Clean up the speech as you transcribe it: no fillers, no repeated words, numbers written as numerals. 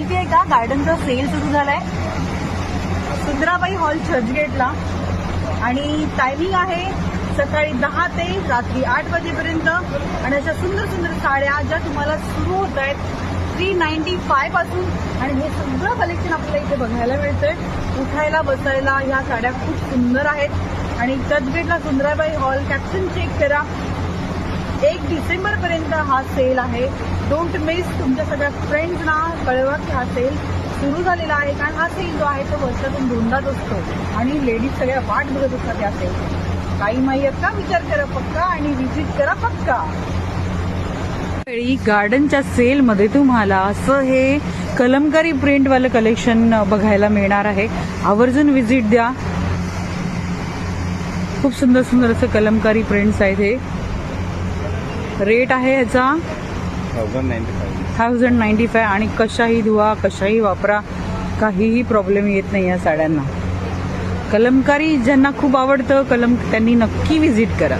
माहितीये का, गार्डनचा सेल सुरू झालाय सुंदराबाई हॉल चर्चगेटला आणि टायमिंग आहे सकाळी 10 ते रात्री 8 वाजेपर्यंत. आणि अशा सुंदर सुंदर साड्या ज्या तुम्हाला सुरू होत आहेत 395 पासून. आणि हे सगळं कलेक्शन आपल्याला इथे बघायला मिळतंय. उठायला बसायला ह्या साड्या खूप सुंदर आहेत. आणि चर्चगेटला सुंदराबाई हॉल कॅप्शन चेक करा. 1 डिसेंबर पर्यंत हा सेल आहे. Don't miss. तुमच्या सगळ्या फ्रेंड्सना कळवा की हा सेल सुरू झालेला आहे. कारण हा सेल जो आहे तो वर्षातून 2दाच असतो आणि लेडीज सगळ्या वाट बघत असतात या सेल. काही माहिती का, विचार करा पक्का आणि व्हिजिट करा पक्का. गार्डनच्या सेल मध्ये तुम्हाला असं हे कलमकारी प्रिंटवालं कलेक्शन बघायला मिळणार आहे. आवर्जून व्हिजिट द्या. खूप सुंदर सुंदर असं कलमकारी प्रिंट्स आहेत. हे रेट आहे ह्याचा 1095 आणि कशाही धुवा कशाही वापरा काहीही प्रॉब्लेम येत नाही या साड्यांना. कलमकारी ज्यांना खूप आवडतं त्यांनी नक्की व्हिजिट करा.